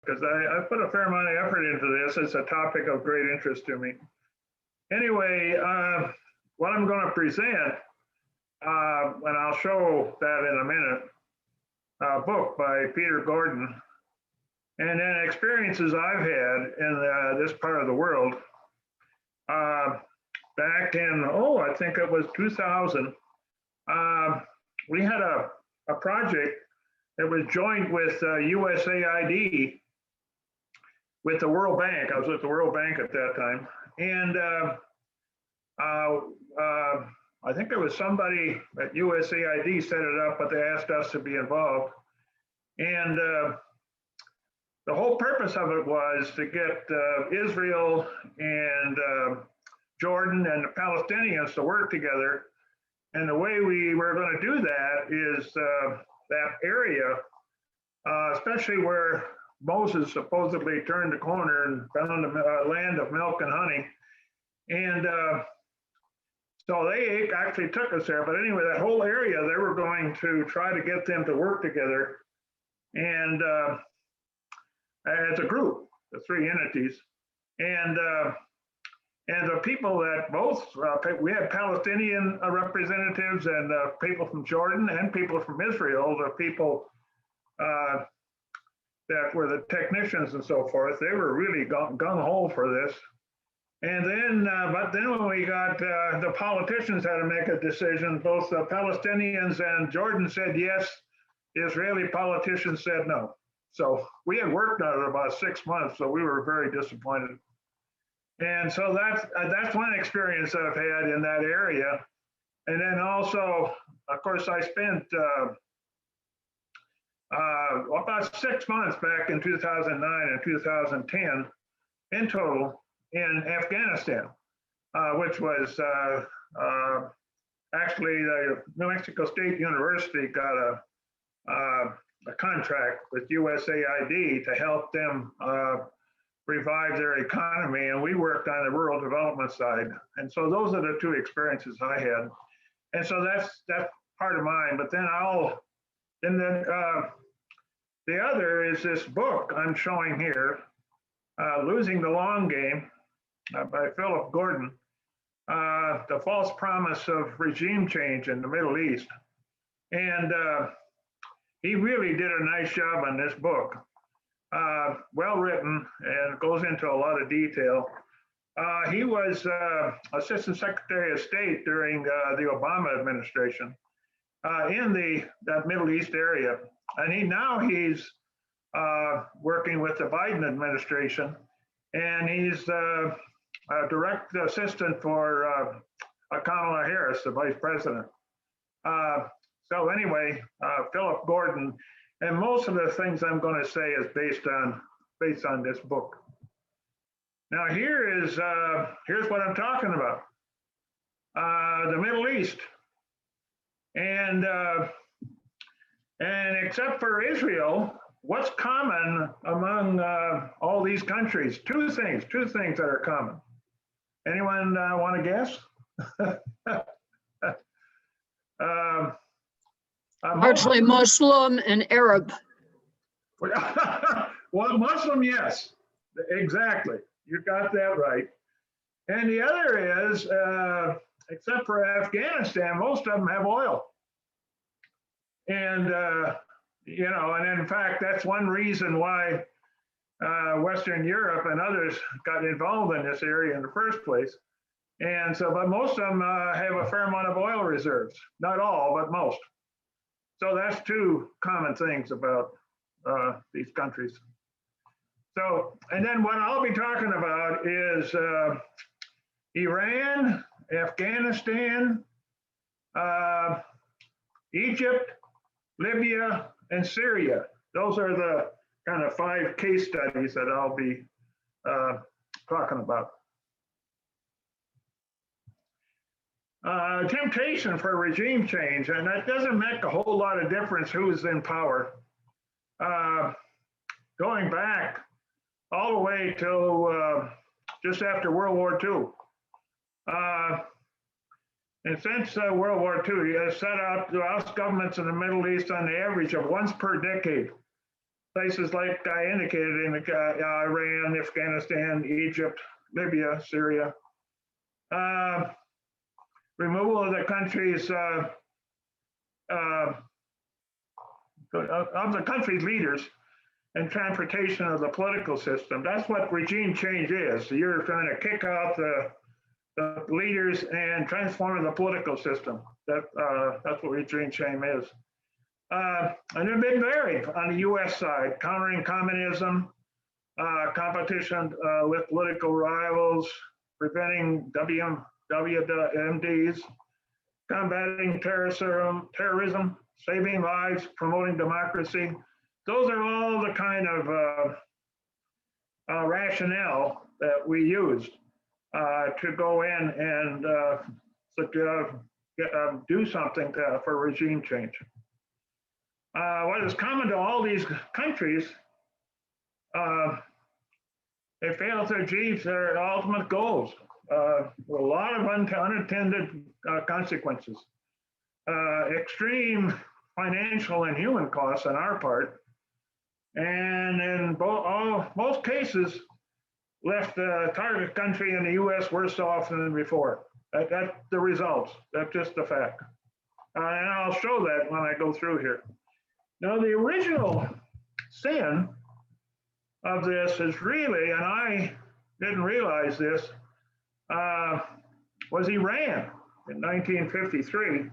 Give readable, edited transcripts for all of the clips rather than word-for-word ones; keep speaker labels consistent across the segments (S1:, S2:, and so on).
S1: because I put a fair amount of effort into this. It's a topic of great interest to me. Anyway, what I'm going to present, and I'll show that in a minute, a book by Peter Gordon, and then experiences I've had in this part of the world. Back in, I think it was 2000, we had a project that was joined with USAID with the World Bank. I was with the World Bank at that time. And I think it was somebody at USAID set it up, but they asked us to be involved. And the whole purpose of it was to get Israel and Jordan and the Palestinians to work together. And the way we were going to do that is that area, especially where Moses supposedly turned the corner and found a land of milk and honey. And so they actually took us there. But anyway, that whole area, they were going to try to get them to work together. And as a group, the three entities. And the people that both, we had Palestinian representatives and people from Jordan and people from Israel, the people that were the technicians and so forth. They were really gung-ho for this. And then, but then when we got, the politicians had to make a decision. Both the Palestinians and Jordan said yes. The Israeli politicians said no. So we had worked on it about 6 months, so we were very disappointed. And so that's one experience I've had in that area. And then also, of course, I spent about 6 months back in 2009 and 2010 in total in Afghanistan, which was actually the New Mexico State University got a contract with USAID to help them revive their economy, and we worked on the rural development side. And so those are the two experiences I had. And so that's part of mine. But then the other is this book I'm showing here, Losing the Long Game by Philip Gordon, The False Promise of Regime Change in the Middle East. And he really did a nice job on this book. Well written and goes into a lot of detail. He was Assistant Secretary of State during the Obama administration in that Middle East area. And he's working with the Biden administration, and he's a direct assistant for Kamala Harris, the vice president. So anyway, Philip Gordon, and most of the things I'm going to say is based on this book. Now here's what I'm talking about. The Middle East, and except for Israel, what's common among all these countries? Two things that are common. Anyone want to guess?
S2: Largely Muslim and Arab.
S1: Well, Muslim, yes, exactly. You got that right. And the other is, except for Afghanistan, most of them have oil. And, and in fact, that's one reason why Western Europe and others got involved in this area in the first place. And so, but most of them have a fair amount of oil reserves. Not all, but most. So that's two common things about these countries. So, and then what I'll be talking about is Iran, Afghanistan, Egypt, Libya, and Syria. Those are the kind of 5 case studies that I'll be talking about. Temptation for regime change, and that doesn't make a whole lot of difference who's in power. Going back all the way till just after World War II. And since World War II, he has set out to oust governments in the Middle East on the average of once per decade. places like I indicated in Iran, Afghanistan, Egypt, Libya, Syria. Removal of the country's leaders and transportation of the political system. That's what regime change is. So you're trying to kick out the leaders and transform the political system. That's what regime change is. And they've been varied on the U.S. side, countering communism, competition with political rivals, preventing WMDs, combating terrorism, saving lives, promoting democracy. Those are all the kind of rationale that we used to go in and do something for regime change. What is common to all these countries, they fail to achieve their ultimate goals. A lot of unintended consequences, extreme financial and human costs on our part, and in most cases, left the target country and the U.S. worse off than before. That's the results. That's just the fact. And I'll show that when I go through here. Now, the original sin of this is really, and I didn't realize this, was Iran in 1953.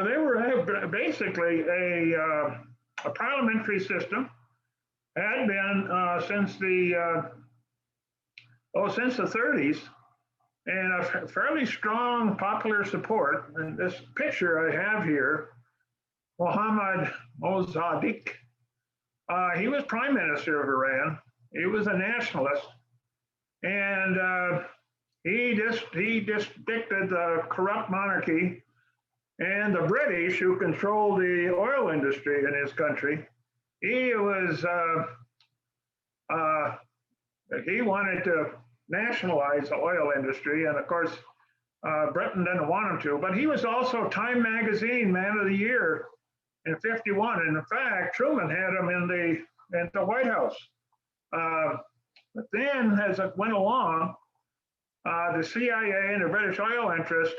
S1: They were basically a parliamentary system, had been since the 30s, and a fairly strong popular support. And this picture I have here, Mohammad Mossadegh, he was prime minister of Iran. He was a nationalist, and he dictated the corrupt monarchy and the British, who controlled the oil industry in his country. He wanted to nationalize the oil industry, and of course, Britain didn't want him to. But he was also Time Magazine Man of the Year in '51, and in fact, Truman had him in the White House. But then, as it went along, the CIA and the British oil interest,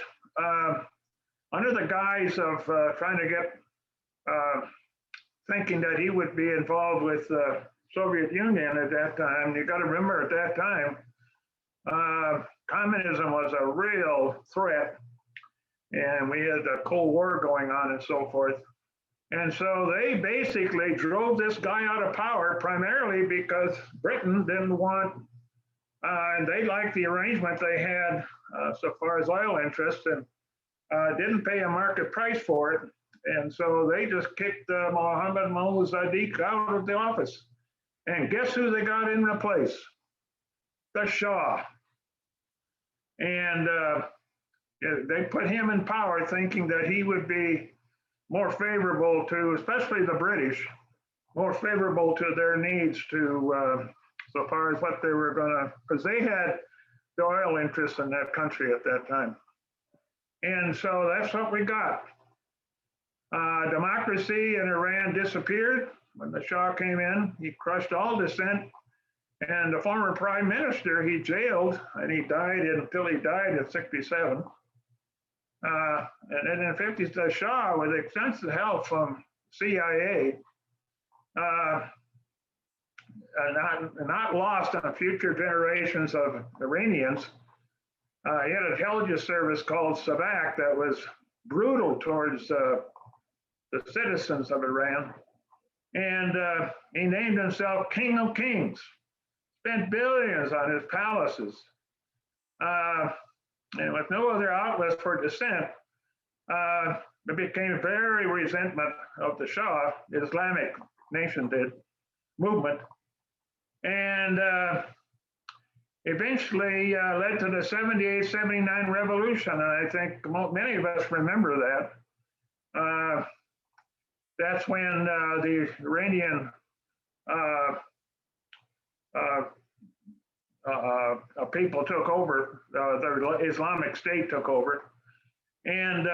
S1: under the guise of trying to get, thinking that he would be involved with the Soviet Union at that time. You got to remember, at that time, communism was a real threat, and we had the Cold War going on and so forth. And so they basically drove this guy out of power, primarily because Britain didn't want, and they liked the arrangement they had so far as oil interests, and didn't pay a market price for it. And so they just kicked Mohammad Mossadegh out of the office. And guess who they got in the place? The Shah. And they put him in power thinking that he would be more favorable to, especially the British, more favorable to their needs to, so far as what they were gonna, because they had the oil interests in that country at that time. And so that's what we got. Democracy in Iran disappeared when the Shah came in. He crushed all dissent. And the former prime minister, he jailed, and he died until he died at 67. And then in the 50s, the Shah, with extensive help from CIA, not lost on future generations of Iranians. He had an intelligence service called Savak that was brutal towards the citizens of Iran. And he named himself King of Kings, spent billions on his palaces. And with no other outlets for dissent, it became very resentment of the Shah, the Islamic nation movement. And eventually led to the 78, 79 revolution. And I think many of us remember that. That's when the Iranian people took over, the Islamic State took over. And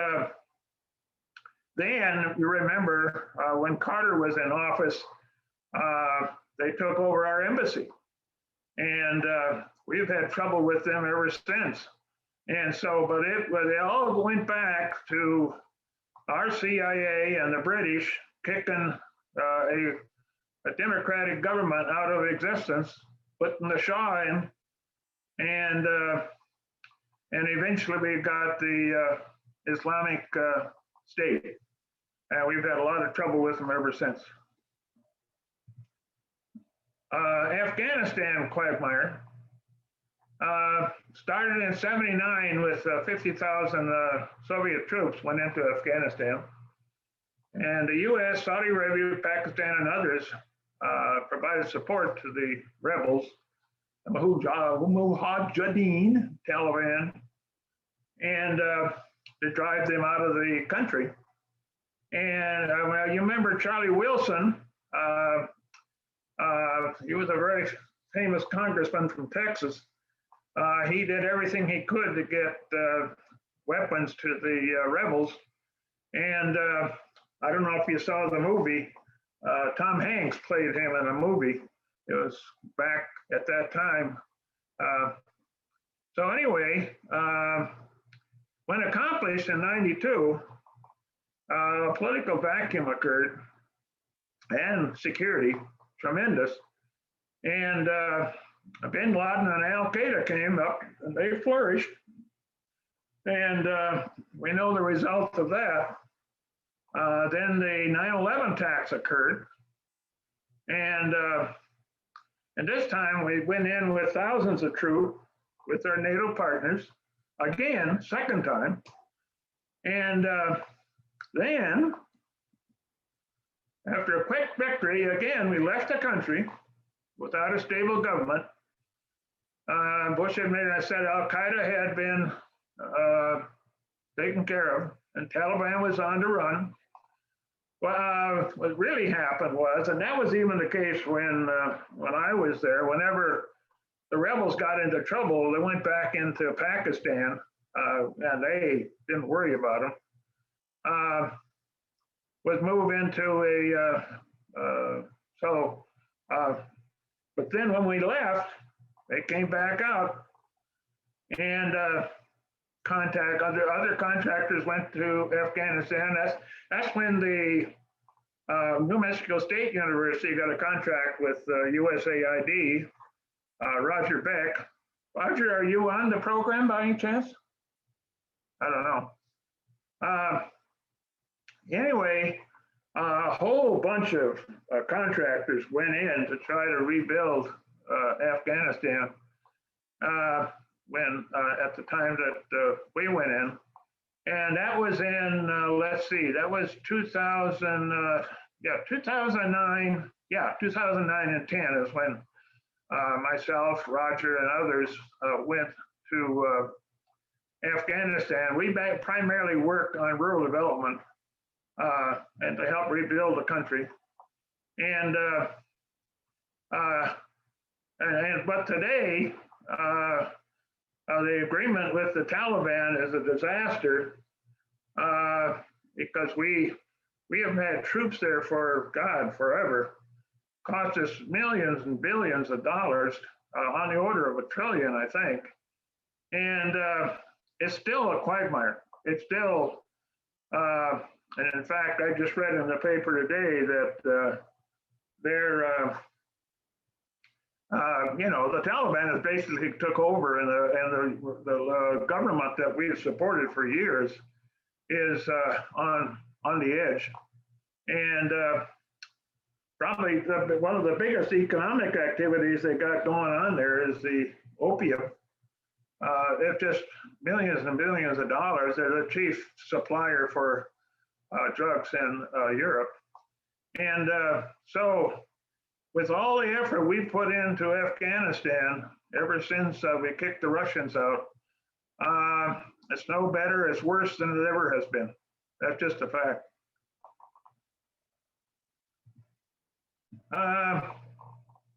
S1: then, you remember, when Carter was in office, they took over our embassy. And we've had trouble with them ever since. And so, but they all went back to our CIA and the British kicking a democratic government out of existence, putting the Shah in, and eventually we got the Islamic State. And we've had a lot of trouble with them ever since. Afghanistan quagmire started in '79 with 50,000 Soviet troops went into Afghanistan. And the US, Saudi Arabia, Pakistan, and others provided support to the rebels, the Mujahideen, Taliban, and to drive them out of the country. And well, you remember Charlie Wilson, he was a very famous congressman from Texas. He did everything he could to get weapons to the rebels. And I don't know if you saw the movie, Tom Hanks played him in a movie. It was back at that time. So anyway, when accomplished in '92, a political vacuum occurred and security, tremendous. And bin Laden and Al Qaeda came up and they flourished. And we know the result of that. Then the 9/11 attacks occurred. And this time we went in with thousands of troops with our NATO partners, again, second time. And then, after a quick victory, again, we left the country without a stable government. Bush administration said Al Qaeda had been taken care of and Taliban was on the run. Well, what really happened was, and that was even the case when I was there, whenever the rebels got into trouble, they went back into Pakistan and they didn't worry about them. Was moved into but then when we left, they came back out and other contractors went to Afghanistan. That's when the New Mexico State University got a contract with USAID, Roger Beck. Roger, are you on the program by any chance? I don't know. Anyway, a whole bunch of contractors went in to try to rebuild Afghanistan when at the time that we went in. And that was in, let's see, that was 2009. 2009 and 10 is when myself, Roger, and others went to Afghanistan. We primarily worked on rural development and to help rebuild the country. And but today, the agreement with the Taliban is a disaster because we have had troops there for forever. Cost us millions and billions of dollars, on the order of $1 trillion, I think. And it's still a quagmire. It's still, and in fact, I just read in the paper today that the Taliban has basically took over, and the government that we've supported for years is on the edge. And probably one of the biggest economic activities they got going on there is the opium. It's just millions and billions of dollars. They're the chief supplier for drugs in Europe. And so with all the effort we put into Afghanistan ever since we kicked the Russians out, it's no better, it's worse than it ever has been. That's just a fact.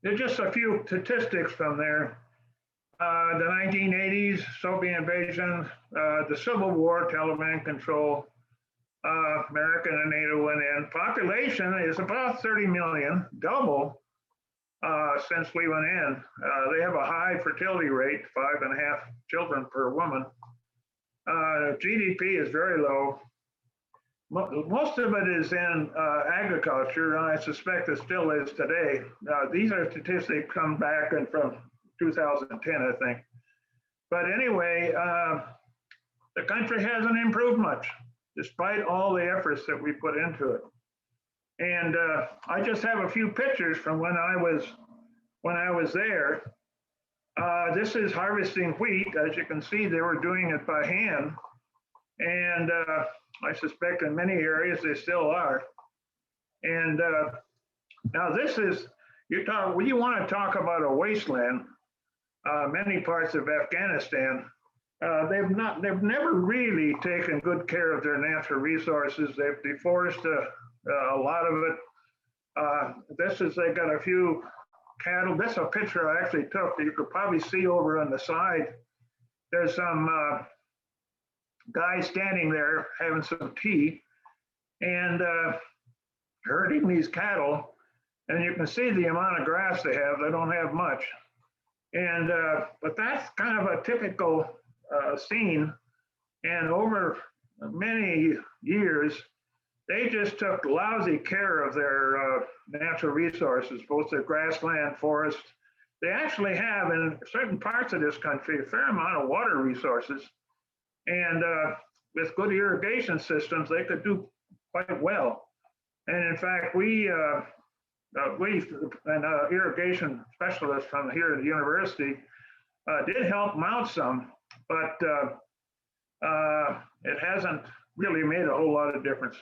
S1: There's just a few statistics from there. The 1980s, Soviet invasion, the Civil War, Taliban control, American and NATO went in. Population is about 30 million, double since we went in. They have a high fertility rate, 5.5 children per woman. GDP is very low. Most of it is in agriculture, and I suspect it still is today. These are statistics come back and from 2010, I think. But anyway, the country hasn't improved much, despite all the efforts that we put into it. And I just have a few pictures from when I was there. This is harvesting wheat. As you can see, they were doing it by hand. And I suspect in many areas they still are. And now this is, you want to talk about a wasteland. Many parts of Afghanistan, they've never really taken good care of their natural resources. They've deforested a lot of it. They got a few cattle. This is a picture I actually took that you could probably see over on the side. There's some guy standing there having some tea and herding these cattle. And you can see the amount of grass they have. They don't have much. And but that's kind of a typical scene. And over many years, they just took lousy care of their natural resources, both the grassland, forest. They actually have in certain parts of this country a fair amount of water resources. And with good irrigation systems, they could do quite well. And in fact, we and irrigation specialists from here at the university did help mount some, but it hasn't really made a whole lot of difference.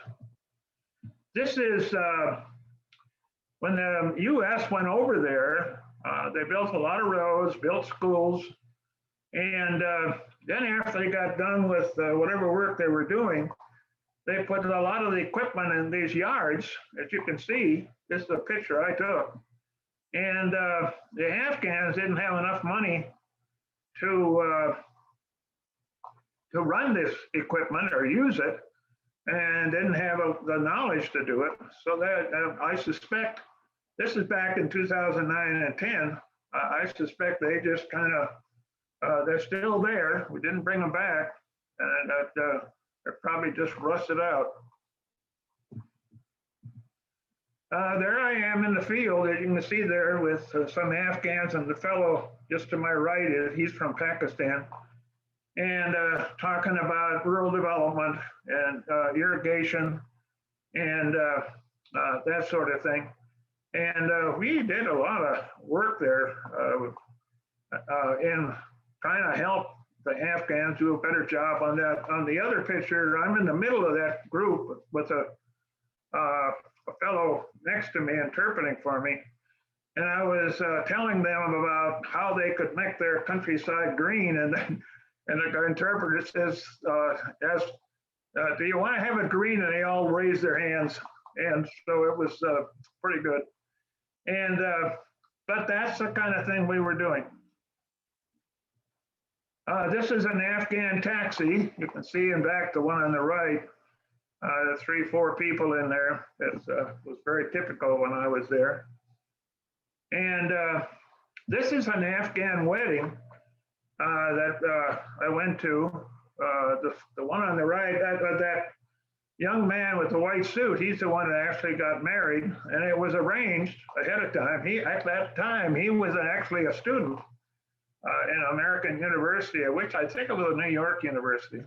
S1: This is when the U.S. went over there, they built a lot of roads, built schools, and then after they got done with whatever work they were doing, they put a lot of the equipment in these yards, as you can see. This is a picture I took. And the Afghans didn't have enough money to run this equipment or use it, and didn't have the knowledge to do it. So that I suspect, this is back in 2009 and 10, I suspect they just kind of, they're still there. We didn't bring them back, and they're probably just rusted out. There I am in the field, as you can see there, with some Afghans, and the fellow just to my right, he's from Pakistan, and talking about rural development and irrigation and that sort of thing. And we did a lot of work there in trying to help the Afghans do a better job on that. On the other picture, I'm in the middle of that group with a fellow next to me interpreting for me. And I was telling them about how they could make their countryside green. And the interpreter says, do you want to have it green? And they all raised their hands. And so it was pretty good. And but that's the kind of thing we were doing. This is an Afghan taxi. You can see in back the one on the right, 3-4 people in there. It was very typical when I was there. And this is an Afghan wedding that I went to. The one on the right, that young man with the white suit, he's the one that actually got married, and it was arranged ahead of time. At that time, he was actually a student in American University, which I think it was New York University.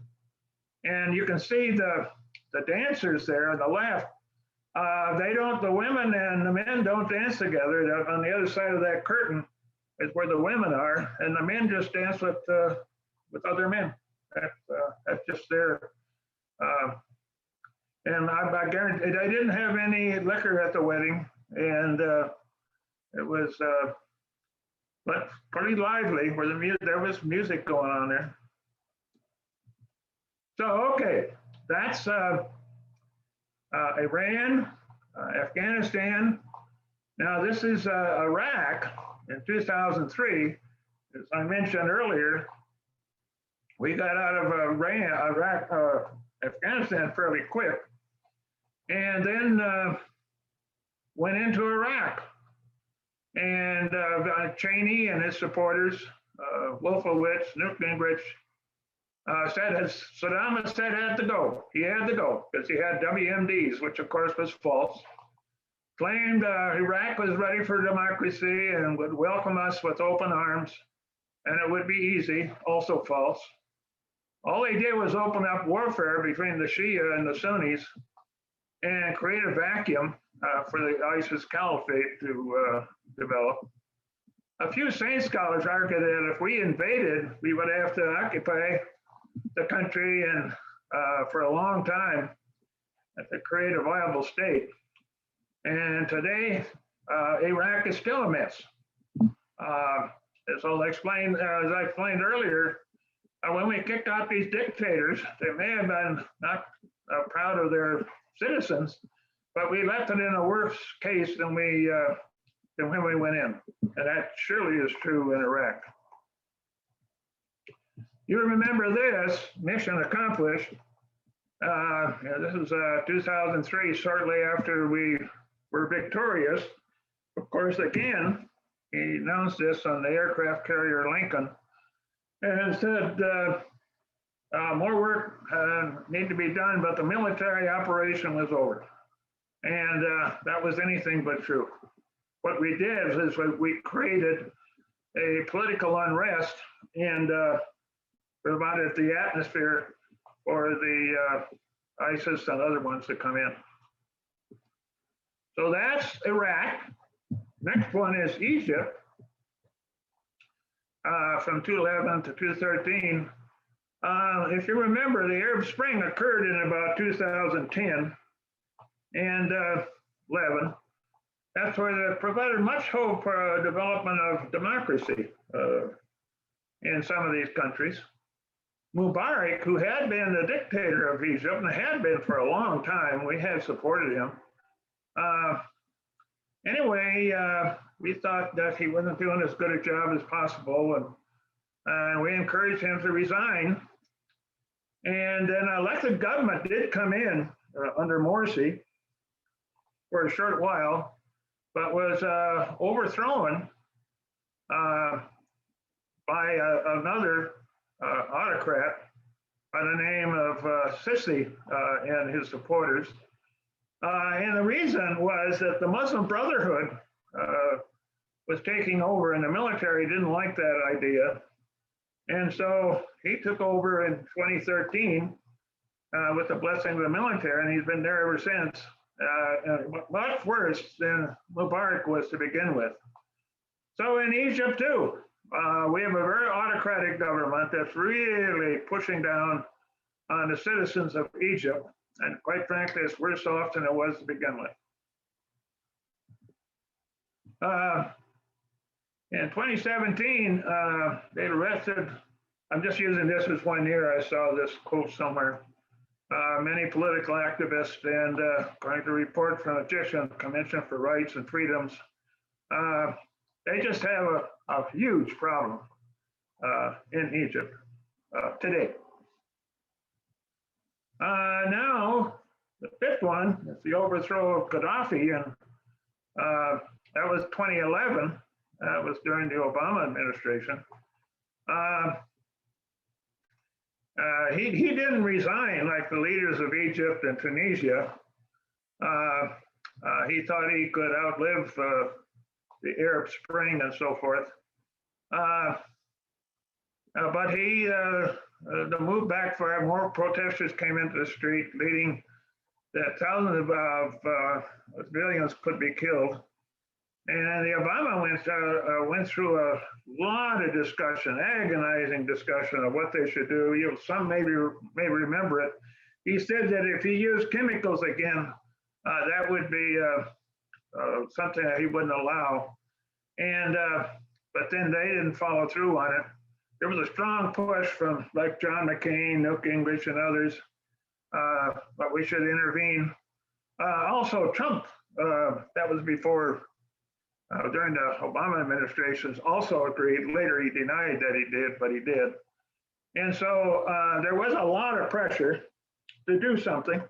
S1: And you can see the dancers there on the left. The women and the men don't dance together. On the other side of that curtain is where the women are, and the men just dance with other men. That's just their. And I guarantee they didn't have any liquor at the wedding, and it was but pretty lively. Where there was music going on there. So okay, that's Iran, Afghanistan. Now this is Iraq in 2003. As I mentioned earlier, we got out of Iraq Afghanistan fairly quick, and then went into Iraq. And Cheney and his supporters, Wolfowitz, Newt Gingrich, said Saddam Hussein had to go. He had to go because he had WMDs, which of course was false. Claimed Iraq was ready for democracy and would welcome us with open arms, and it would be easy, also false. All they did was open up warfare between the Shia and the Sunnis and create a vacuum for the ISIS caliphate to develop. A few sane scholars argue that if we invaded, we would have to occupy the country and for a long time to create a viable state. And today, Iraq is still a mess. As I explained earlier, when we kicked out these dictators, they may have been not proud of their citizens, but we left it in a worse case than when we went in. And that surely is true in Iraq. You remember this, mission accomplished. This is 2003, shortly after we were victorious. Of course, again, he announced this on the aircraft carrier Lincoln and said more work needed to be done, but the military operation was over. And that was anything but true. What we did is we created a political unrest and provided the atmosphere for the ISIS and other ones to come in. So that's Iraq. Next one is Egypt. From 2011 to 2013. If you remember, the Arab Spring occurred in about 2010 and 11. That's where they provided much hope for development of democracy in some of these countries. Mubarak, who had been the dictator of Egypt and had been for a long time, we had supported him. Anyway, we thought that he wasn't doing as good a job as possible, and we encouraged him to resign. And then an elected government did come in under Morsi for a short while, but was overthrown by another autocrat by the name of Sisi and his supporters. And the reason was that the Muslim Brotherhood was taking over, and the military didn't like that idea. And so he took over in 2013 with the blessing of the military, and he's been there ever since. Much worse than Mubarak was to begin with. So in Egypt too, we have a very autocratic government that's really pushing down on the citizens of Egypt. And quite frankly, it's worse off than it was to begin with. In 2017, they arrested, I'm just using this as 1 year, I saw this quote somewhere, many political activists, and according to a report from the Egyptian Commission for Rights and Freedoms, they just have a huge problem in Egypt today. Now, the fifth one is the overthrow of Gaddafi, and that was 2011. That was during the Obama administration. He didn't resign like the leaders of Egypt and Tunisia. He thought he could outlive the Arab Spring and so forth. But the move backfired. More protesters came into the street, leading that thousands of civilians could be killed. And the Obama went through a lot of discussion, agonizing discussion of what they should do. Some may remember it. He said that if he used chemicals again, that would be something that he wouldn't allow. And but then they didn't follow through on it. There was a strong push from like John McCain, Newt Gingrich, and others, but we should intervene. Also, Trump, that was before, during the Obama administrations, also agreed. Later, he denied that he did, but he did. And so there was a lot of pressure. to do something.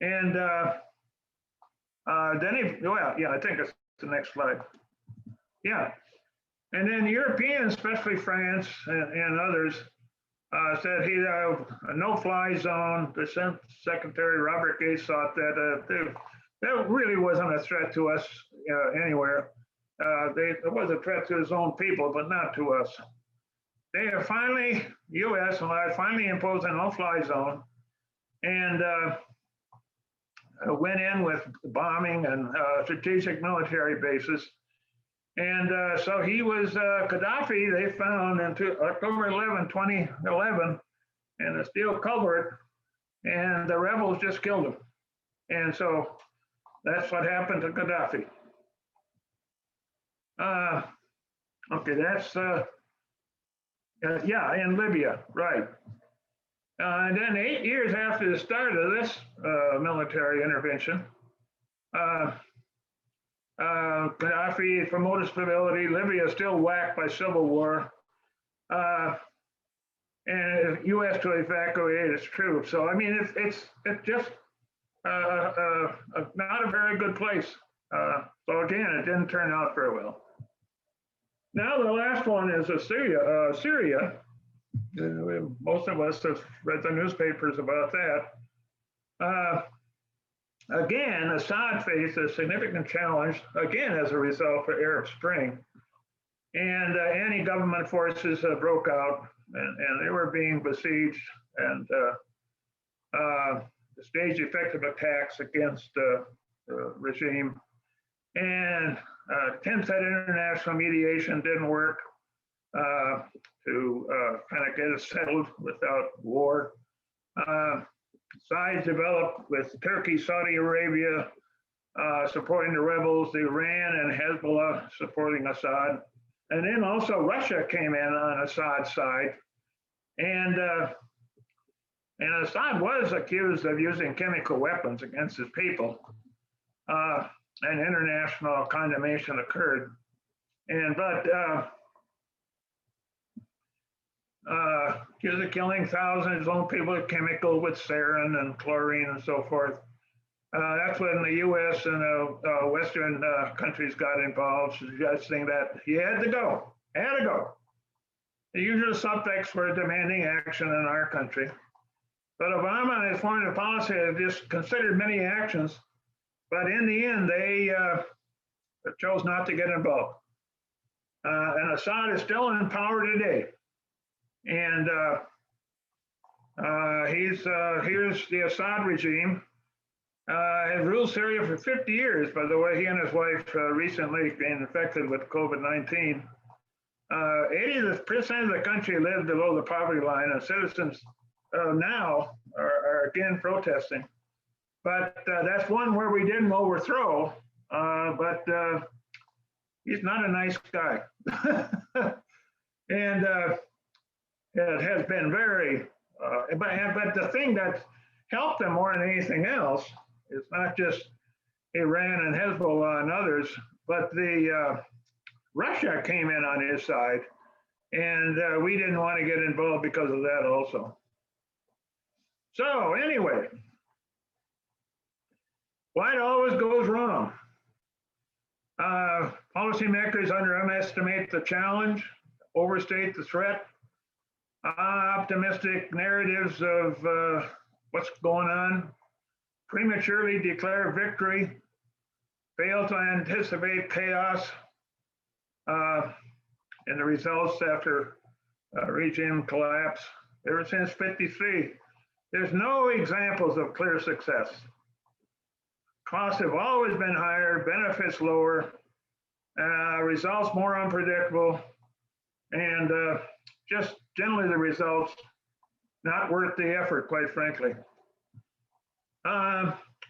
S1: And then I think it's the next slide. Yeah. And then Europeans, especially France and others, said he'd have a no-fly zone. The Secretary Robert Gates thought that that really wasn't a threat to us anywhere. It was a threat to his own people, but not to us. They have finally, U.S. finally imposed a no-fly zone and went in with bombing and strategic military bases. And so he was Gaddafi, they found on October 11, 2011, in a steel culvert, and the rebels just killed him. And so that's what happened to Gaddafi. Okay, that's, in Libya, right. And then 8 years after the start of this military intervention, Gaddafi promoted stability. Libya is still whacked by civil war, and U.S. to evacuate its troops. So I mean, it's just not a very good place. So again, it didn't turn out very well. Now the last one is Assyria. Syria. Most of us have read the newspapers about that. Again, Assad faced a significant challenge, again, as a result of Arab Spring. And anti-government forces broke out, and they were being besieged and staged effective attacks against the regime. And attempts at international mediation didn't work to kind of get it settled without war. Sides developed with Turkey, Saudi Arabia supporting the rebels, Iran and Hezbollah supporting Assad. And then also Russia came in on Assad's side. And Assad was accused of using chemical weapons against his people. And international condemnation occurred. But accused of killing thousands of his own people with chemical, with sarin and chlorine and so forth. That's when the U.S. and Western countries got involved, suggesting that he had to go. The usual suspects were demanding action in our country. But Obama and his foreign policy have just considered many actions, but in the end, they chose not to get involved. And Assad is still in power today. And here's the Assad regime. Has ruled Syria for 50 years, by the way. He and his wife recently been infected with COVID-19. 80% of the country lives below the poverty line, and citizens now are again protesting. But that's one where we didn't overthrow, but he's not a nice guy. And it has been very, but the thing that helped him more than anything else is not just Iran and Hezbollah and others, but Russia came in on his side, and we didn't want to get involved because of that also. So anyway, why it always goes wrong? Policymakers underestimate the challenge, overstate the threat, optimistic narratives of what's going on, prematurely declare victory, fail to anticipate chaos in the results after regime collapse. Ever since '53, there's no examples of clear success. Costs have always been higher, benefits lower, results more unpredictable, and just generally the results not worth the effort, quite frankly.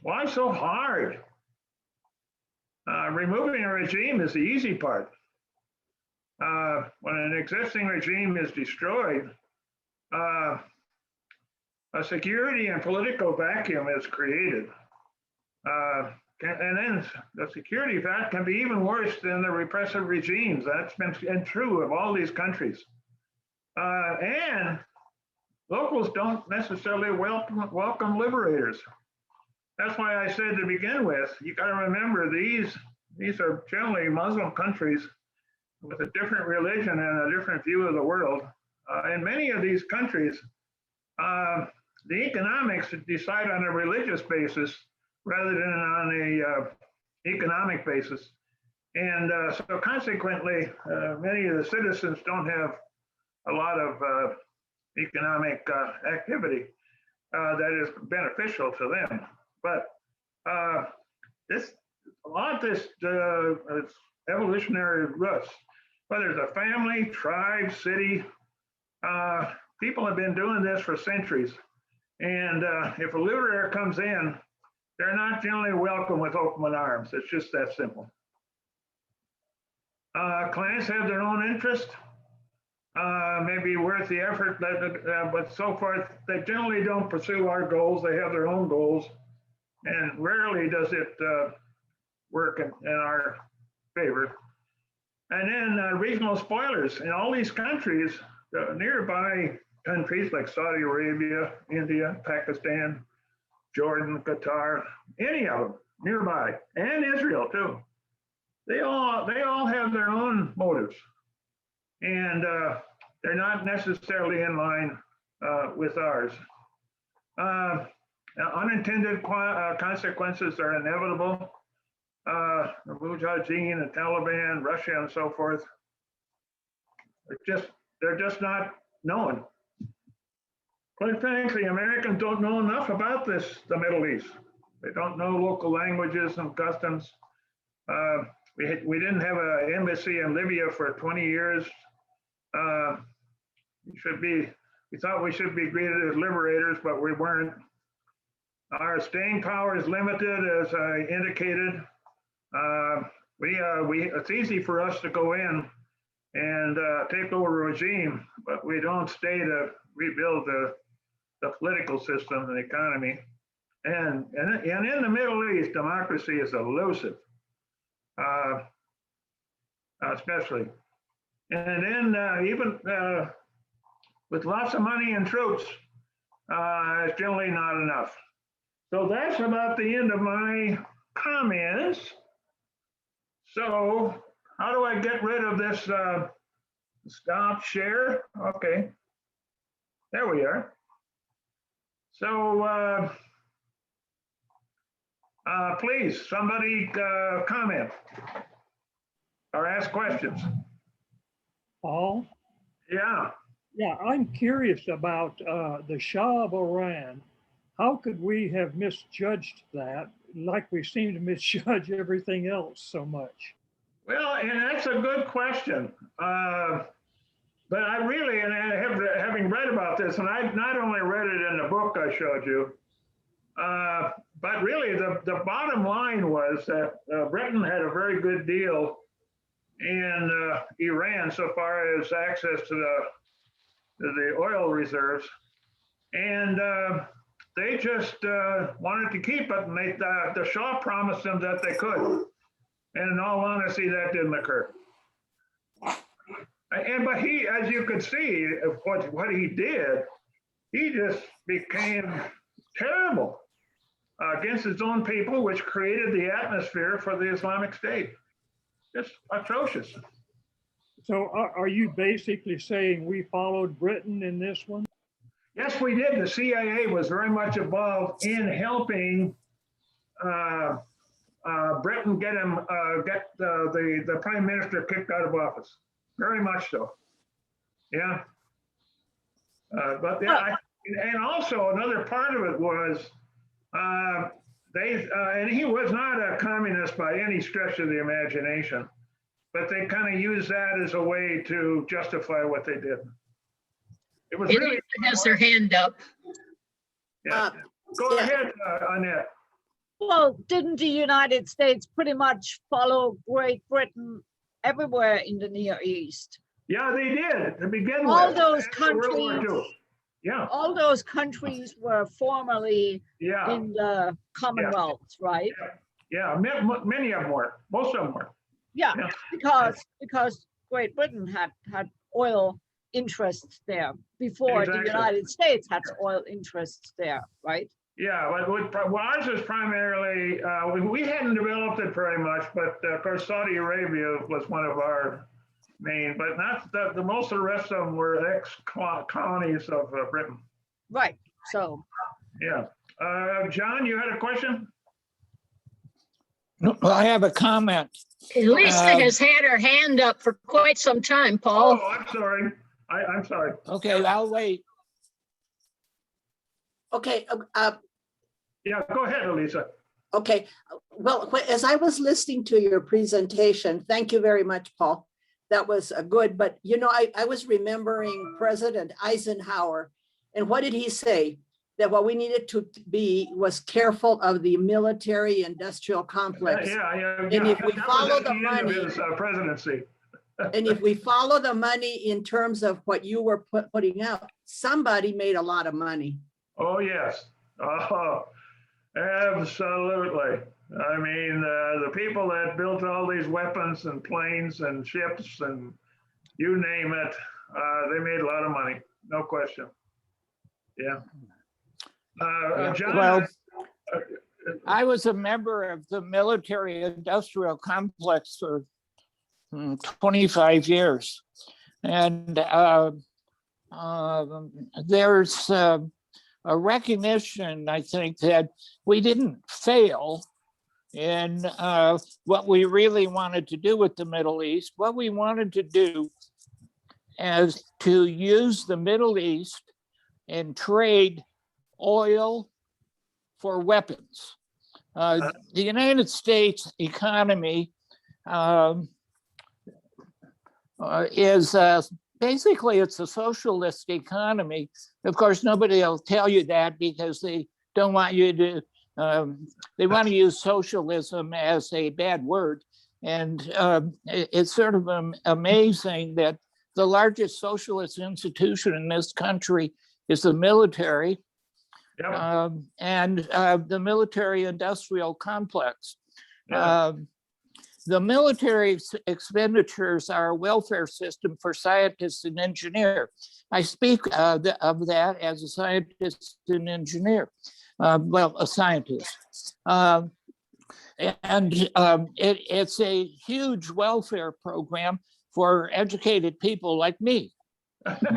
S1: Why so hard? Removing a regime is the easy part. When an existing regime is destroyed, a security and political vacuum is created. And then the security vacuum can be even worse than the repressive regimes. That's been true of all these countries. And locals don't necessarily welcome liberators. That's why I said to begin with, you got to remember these are generally Muslim countries with a different religion and a different view of the world. In many of these countries, the economics decide on a religious basis rather than on a economic basis. And so consequently, many of the citizens don't have a lot of economic activity that is beneficial to them. But a lot of this evolutionary roots, whether it's a family, tribe, city, people have been doing this for centuries. And if a liberator comes in, they're not generally welcome with open arms. It's just that simple. Clans have their own interest, maybe worth the effort, but so far they generally don't pursue our goals. They have their own goals, and rarely does it work in our favor. And then regional spoilers in all these countries, nearby countries like Saudi Arabia, India, Pakistan, Jordan, Qatar, any of them nearby, and Israel too. They all have their own motives, and they're not necessarily in line with ours. Unintended consequences are inevitable. The Mujahideen, the Taliban, Russia, and so forth. They're just not known. Quite frankly, Americans don't know enough about the Middle East. They don't know local languages and customs. We didn't have an embassy in Libya for 20 years. We thought we should be greeted as liberators, but we weren't. Our staying power is limited, as I indicated. It's easy for us to go in and take over a regime, but we don't stay to rebuild the political system and the economy. And in the Middle East, democracy is elusive, especially. And then even with lots of money and troops, it's generally not enough. So that's about the end of my comments. So how do I get rid of this stop share? Okay, there we are. So please, somebody comment or ask questions.
S3: Paul?
S1: Yeah.
S3: Yeah, I'm curious about the Shah of Iran. How could we have misjudged that, like we seem to misjudge everything else so much?
S1: Well, and that's a good question. But I really, and having read about this, and I not only read it in the book I showed you, but really the bottom line was that Britain had a very good deal in Iran so far as access to the oil reserves. And they just wanted to keep it, and the Shah promised them that they could. And in all honesty, that didn't occur. But he, as you could see, what he did, he just became terrible against his own people, which created the atmosphere for the Islamic State. Just atrocious.
S3: So are you basically saying we followed Britain in this one?
S1: Yes, we did. The CIA was very much involved in helping Britain get the prime minister kicked out of office. Very much so. Yeah. And also another part of it was and he was not a communist by any stretch of the imagination, but they kind of used that as a way to justify what they did. It was really
S2: has their hand up.
S1: Yeah. Go ahead, Annette.
S4: Well, didn't the United States pretty much follow Great Britain everywhere in the Near East?
S1: Yeah, they did to begin with.
S4: All those
S1: World War II.
S4: countries,
S1: Yeah.
S4: all those countries were formerly
S1: Yeah.
S4: in the Commonwealth, right?
S1: Yeah, many of them were. Most of them were.
S4: Yeah,
S1: Yeah.
S4: because Great Britain had oil interests there before
S1: Exactly.
S4: the United States had oil interests there, right?
S1: Yeah, well, ours is primarily, we hadn't developed it very much, but of course Saudi Arabia was one of our main, but not the most of the rest of them were ex-colonies of Britain.
S4: Right. So
S1: Yeah. John, you had a question?
S5: Well, I have a comment.
S2: Lisa has had her hand up for quite some time, Paul.
S1: Oh, I'm sorry. I'm sorry.
S5: Okay, I'll wait.
S6: Okay,
S1: Yeah, go ahead, Elisa.
S6: okay. Well, as I was listening to your presentation, thank you very much, Paul. That was good, but you know, I was remembering President Eisenhower, and what did he say? That what we needed to be was careful of the military industrial complex.
S1: Yeah.
S6: And if we
S1: That was
S6: follow
S1: at
S6: the
S1: end of
S6: money,
S1: his presidency.
S6: and if we follow the money in terms of what you were putting out, somebody made a lot of money.
S1: Oh, yes. Oh, absolutely. I mean, the people that built all these weapons and planes and ships and you name it, they made a lot of money, no question. Yeah. John,
S5: Well, I was a member of the military industrial complex for 25 years. And there's a recognition, I think, that we didn't fail in what we really wanted to do with the Middle East. What we wanted to do is to use the Middle East and trade oil for weapons. The United States economy is basically, it's a socialist economy. Of course, nobody will tell you that because they don't want you to, they want to use socialism as a bad word. And it's sort of amazing that the largest socialist institution in this country is the military.
S1: Yep.
S5: And the military industrial complex.
S1: Yeah.
S5: The military expenditures are a welfare system for scientists and engineers. I speak of that as a scientist and engineer, well, a scientist. And it's a huge welfare program for educated people like me.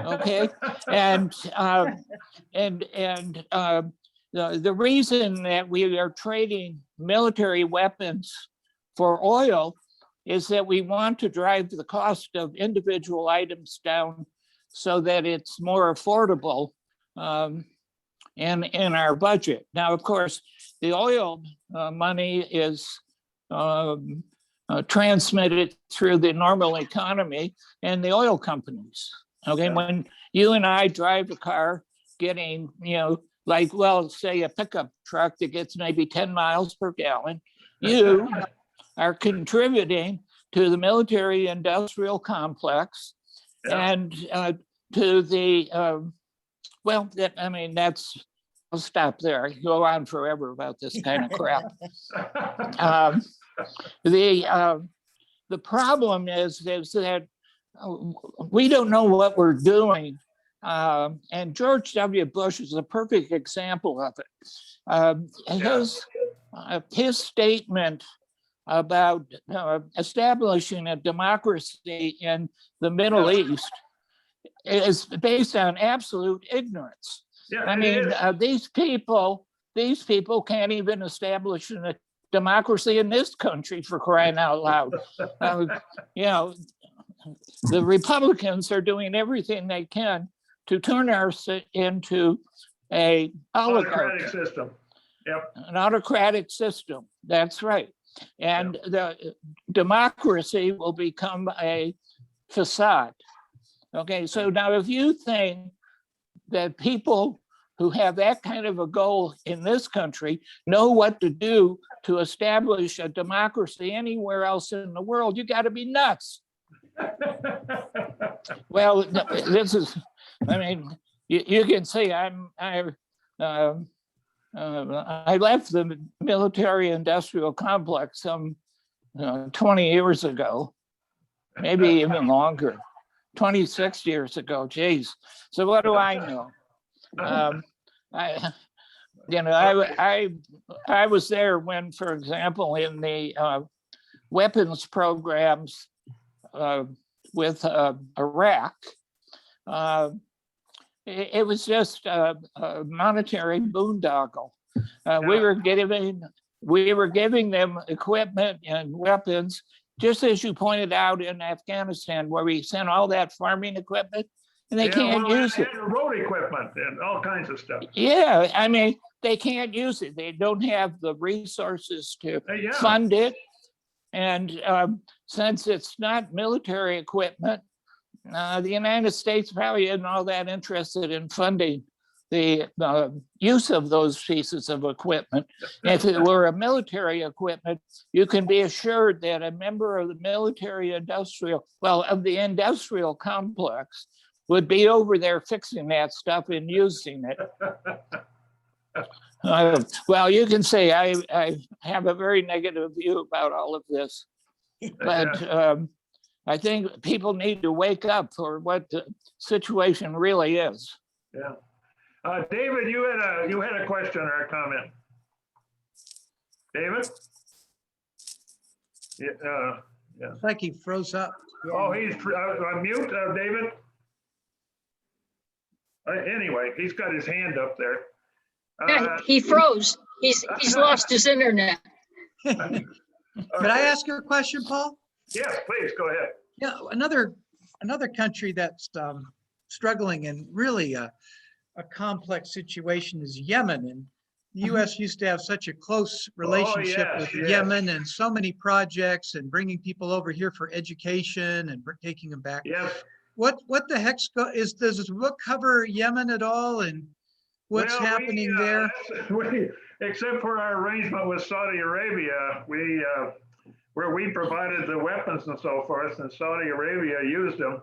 S5: Okay, and the reason that we are trading military weapons for oil is that we want to drive the cost of individual items down so that it's more affordable in our budget. Now, of course, the oil money is transmitted through the normal economy and the oil companies. Okay,
S1: Yeah.
S5: when you and I drive a car getting, like, well, say a pickup truck that gets maybe 10 miles per gallon, you are contributing to the military industrial complex.
S1: Yeah.
S5: And to the, I'll stop there. I can go on forever about this kind of crap. The problem is that we don't know what we're doing. And George W. Bush is a perfect example of it. His statement about establishing a democracy in the Middle East is based on absolute ignorance.
S1: Yeah,
S5: I mean, these people can't even establish a democracy in this country, for crying out loud. The Republicans are doing everything they can to turn us into a
S1: autocratic system. Yep.
S5: An autocratic system. That's right. And the democracy will become a facade. Okay, so now if you think that people who have that kind of a goal in this country know what to do to establish a democracy anywhere else in the world, you got to be nuts. Well, this is, I mean, you can see I left the military industrial complex some 20 years ago, maybe even longer. 26 years ago, geez. So what do I know? I, you know, I was there when, for example, in the weapons programs with Iraq, it was just a monetary boondoggle. We were giving them equipment and weapons, just as you pointed out in Afghanistan, where we sent all that farming equipment and they can't use it.
S1: Road equipment and all kinds of stuff.
S5: Yeah, I mean, they can't use it. They don't have the resources to fund it. And since it's not military equipment, the United States probably isn't all that interested in funding the use of those pieces of equipment. If it were a military equipment, you can be assured that a member of the military industrial, well, of the industrial complex would be over there fixing that stuff and using it. Well, you can say I have a very negative view about all of this, but I think people need to wake up for what the situation really is.
S1: Yeah. David, you had a question or a comment. David? Yeah.
S7: It's like he froze up.
S1: Oh, he's on mute, David? Anyway, he's got his hand up there.
S2: Yeah, he froze. He's lost his internet.
S7: Could I ask you a question, Paul?
S1: Yes, please, go ahead.
S7: Yeah, another country that's struggling in really a complex situation is Yemen. And the U.S. used to have such a close relationship with Yemen and so many projects and bringing people over here for education and taking them back.
S1: Yes.
S7: What the heck's does this book cover Yemen at all and what's happening there?
S1: Except for our arrangement with Saudi Arabia, where we provided the weapons and so forth, and Saudi Arabia used them.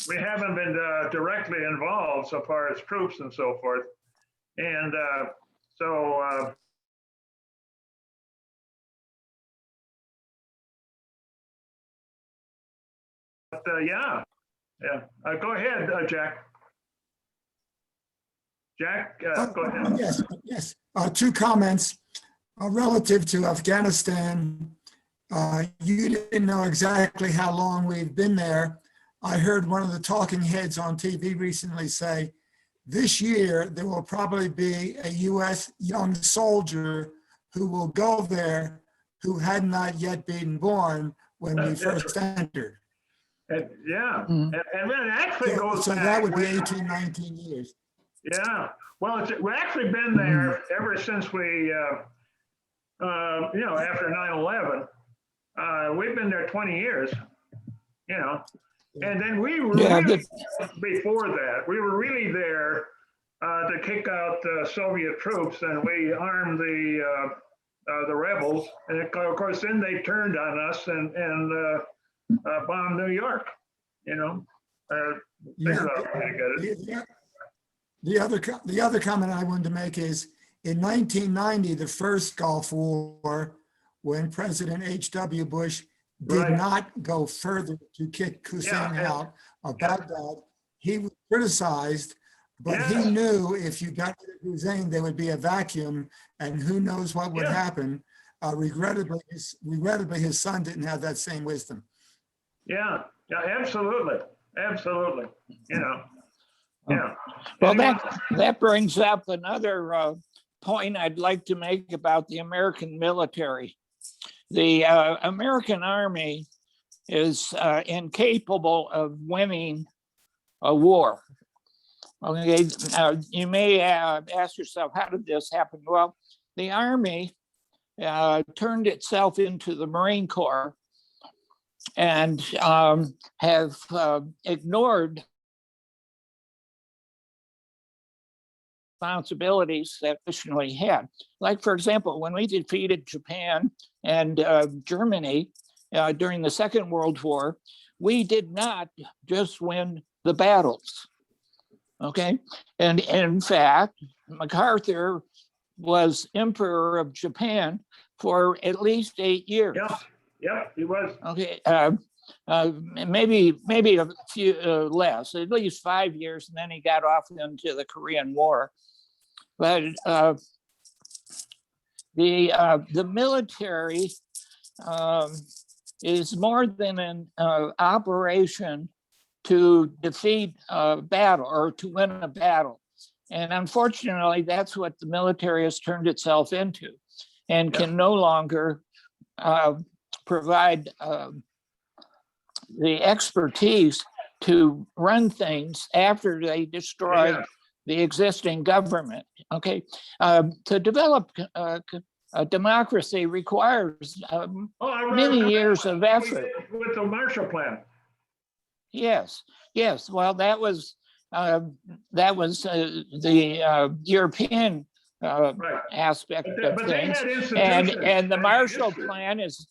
S1: We haven't been directly involved so far as troops and so forth. And yeah. Go ahead, Jack. Jack, go ahead.
S8: Yes. Two comments relative to Afghanistan. You didn't know exactly how long we've been there. I heard one of the talking heads on TV recently say, this year there will probably be a U.S. young soldier who will go there who had not yet been born when we first entered.
S1: And then actually goes
S8: so
S1: back.
S8: That would be 18, 19 years.
S1: Yeah, well, we've actually been there ever since we, after 9/11. We've been there 20 years, and then we were before that, we were really there to kick out Soviet troops, and we armed the rebels, and of course then they turned on us and bombed New York. Figured out a way to get it.
S8: The other comment I wanted to make is in 1990, the first Gulf War, when President H.W. Bush did not go further to kick Hussein out of Baghdad, he was criticized, but he knew if you got rid of Hussein, there would be a vacuum, and who knows what would happen. Regrettably, his son didn't have that same wisdom.
S1: Yeah, absolutely.
S5: Well, that brings up another point I'd like to make about the American military. The American Army is incapable of winning a war. Okay, you may ask yourself, how did this happen? Well, the Army turned itself into the Marine Corps and have ignored responsibilities that traditionally had. Like, for example, when we defeated Japan and Germany during the Second World War, we did not just win the battles, okay? And in fact, MacArthur was Emperor of Japan for at least 8 years.
S1: Yeah, he was.
S5: Okay, maybe a few less, at least 5 years, and then he got off into the Korean War. But the military is more than an operation to defeat a battle or to win a battle. And unfortunately, that's what the military has turned itself into, and can no longer provide the expertise to run things after they destroy the existing government. Okay, to develop a democracy requires many years of effort.
S1: With the Marshall Plan.
S5: Yes, yes. Well, that was the European aspect of things, and the Marshall Plan is,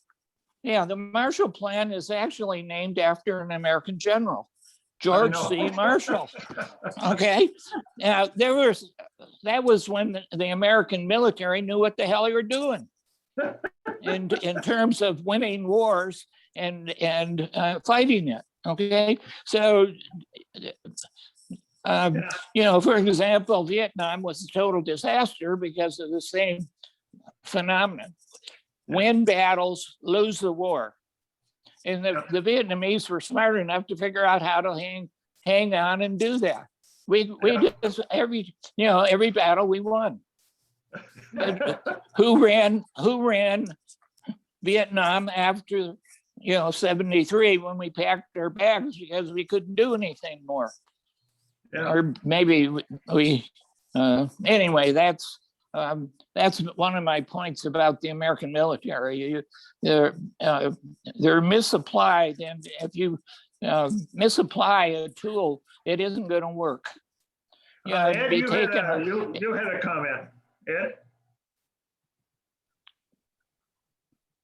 S5: the Marshall Plan is actually named after an American general, George C. Marshall. Okay, now that was when the American military knew what the hell they were doing in terms of winning wars and fighting it. Okay, so for example, Vietnam was a total disaster because of the same phenomenon. Win battles, lose the war. And the Vietnamese were smart enough to figure out how to hang on and do that. We just every battle we won. Who ran Vietnam after 73 when we packed our bags because we couldn't do anything more? Or maybe we anyway, that's one of my points about the American military. They're misapplied, and if you misapply a tool, it isn't going to work.
S1: Ed, you had a comment. Ed,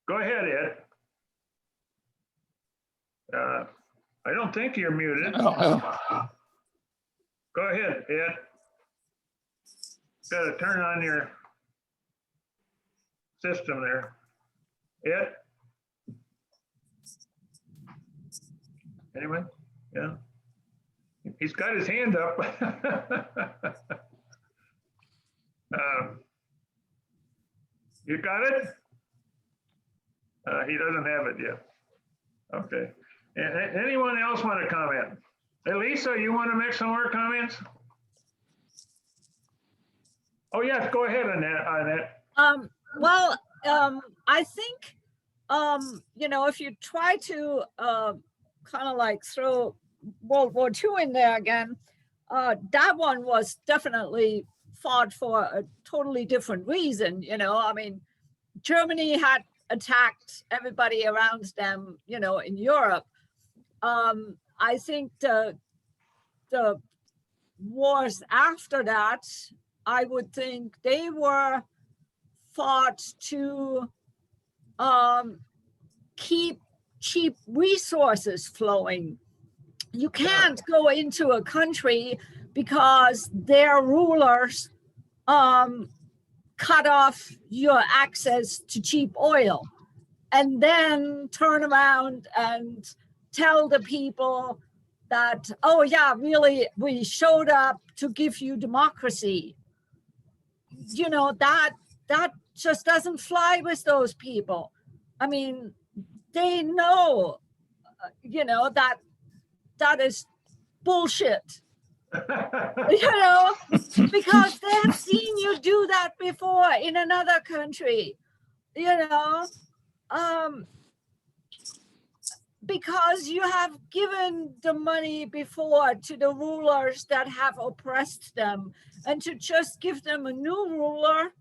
S1: go ahead, Ed. I don't think you're muted. Go ahead, Ed. Got to turn on your system there. Ed? Anyone? Yeah. He's got his hand up. You got it? He doesn't have it yet. Okay. Anyone else want to comment? Elisa, you want to make some more comments? Oh, yes, go ahead, Annette.
S4: I think, if you try to kind of like throw World War II in there again, that one was definitely fought for a totally different reason. Germany had attacked everybody around them, in Europe. I think the wars after that, I would think they were fought to keep cheap resources flowing. You can't go into a country because their rulers cut off your access to cheap oil and then turn around and tell the people that, oh yeah, really, we showed up to give you democracy. That just doesn't fly with those people. I mean, they know, that is bullshit. Because they have seen you do that before in another country, because you have given the money before to the rulers that have oppressed them, and to just give them a new ruler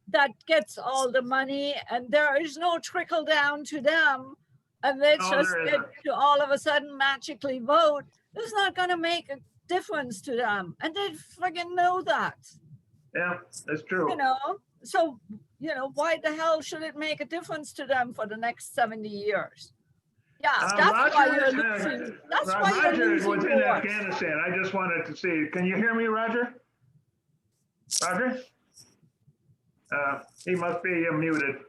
S4: that gets all the money and there is no trickle down to them, and they just get to all of a sudden magically vote, it's not going to make a difference to them, and they friggin' know that.
S1: Yeah, that's true.
S4: So why the hell should it make a difference to them for the next 70 years? Yeah, that's why you're losing. That's why you're losing
S1: was in
S4: wars.
S1: Afghanistan. I just wanted to see. Can you hear me, Roger? Roger? He must be muted.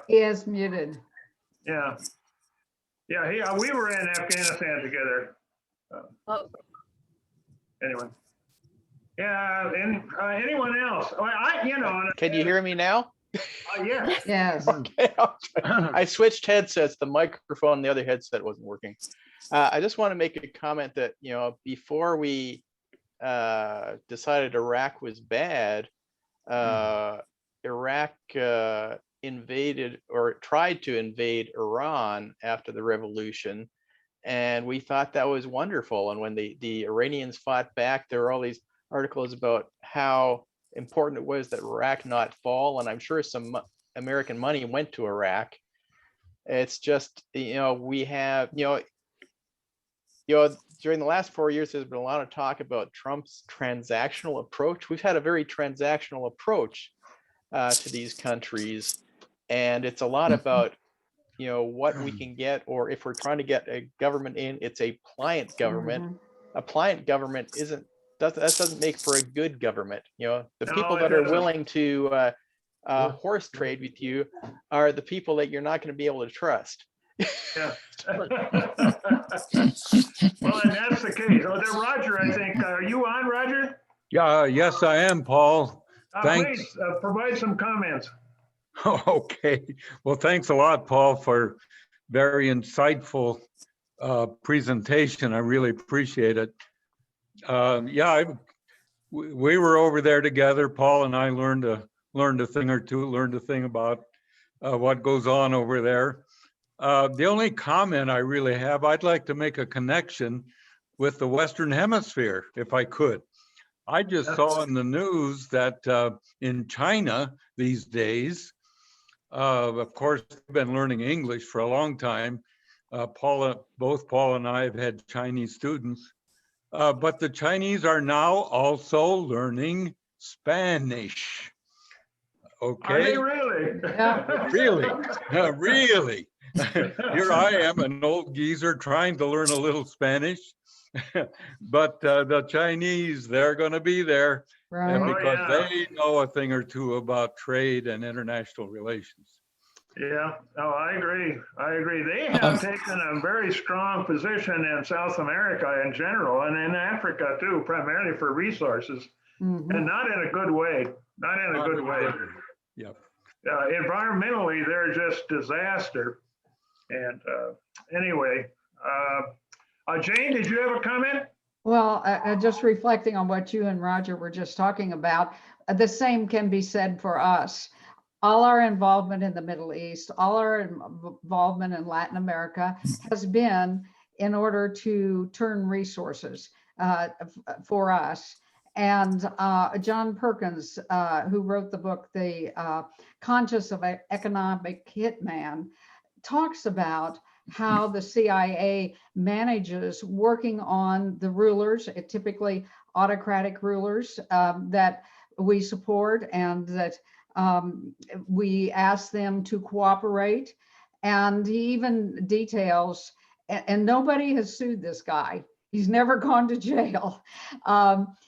S9: He is muted.
S1: Yeah. Yeah, we were in Afghanistan together.
S4: Oh,
S1: Anyway. Yeah, and anyone else? Well,
S9: Can you hear me now?
S1: Yeah.
S10: Yes.
S9: Okay, I switched headsets. The microphone on the other headset wasn't working. I just want to make a comment that, before we decided Iraq was bad, Iraq invaded or tried to invade Iran after the revolution. And we thought that was wonderful. And when the Iranians fought back, there were all these articles about how important it was that Iraq not fall. And I'm sure some American money went to Iraq. It's just, we have, during the last 4 years, there's been a lot of talk about Trump's transactional approach. We've had a very transactional approach to these countries. And it's a lot about, what we can get, or if we're trying to get a government in, it's a pliant government. A pliant government doesn't make for a good government. The people that are willing to horse trade with you are the people that you're not going to be able to trust.
S1: Yeah. Well, and that's the case. Oh, there, Roger, I think. Are you on, Roger?
S11: Yes, I am, Paul. Thanks.
S1: Please provide some comments.
S11: Okay. Well, thanks a lot, Paul, for very insightful presentation. I really appreciate it. We were over there together. Paul and I learned a thing or two, learned a thing about what goes on over there. The only comment I really have, I'd like to make a connection with the Western Hemisphere, if I could. I just saw in the news that in China these days, of course, I've been learning English for a long time. Both Paul and I have had Chinese students, but the Chinese are now also learning Spanish. Okay.
S1: Are they really?
S10: Yeah.
S11: Really? Really? Here I am, an old geezer trying to learn a little Spanish, but the Chinese, they're going to be there.
S10: Right.
S11: Because they know a thing or two about trade and international relations.
S1: Yeah, no, I agree. They have taken a very strong position in South America in general, and in Africa too, primarily for resources, and not in a good way. Not in a good way.
S11: Yep.
S1: Environmentally, they're just disaster. And anyway, Jane, did you have a comment?
S10: Well, just reflecting on what you and Roger were just talking about, the same can be said for us. All our involvement in the Middle East, all our involvement in Latin America has been in order to turn resources for us. And John Perkins, who wrote the book, The Conscience of Economic Hitman, talks about how the CIA manages working on the rulers, typically autocratic rulers that we support and that we ask them to cooperate. And he even details, and nobody has sued this guy. He's never gone to jail.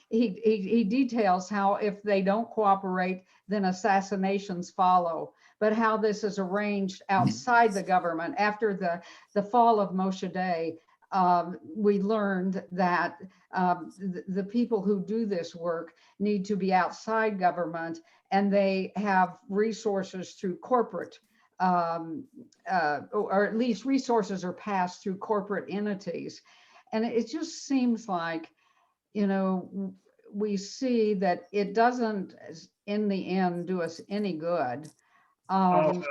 S10: He details how if they don't cooperate, then assassinations follow. But how this is arranged outside the government. After the fall of Mossadegh, we learned that the people who do this work need to be outside government, and they have resources through corporate, or at least resources are passed through corporate entities. And it just seems like, we see that it doesn't, in the end, do us any good.
S1: The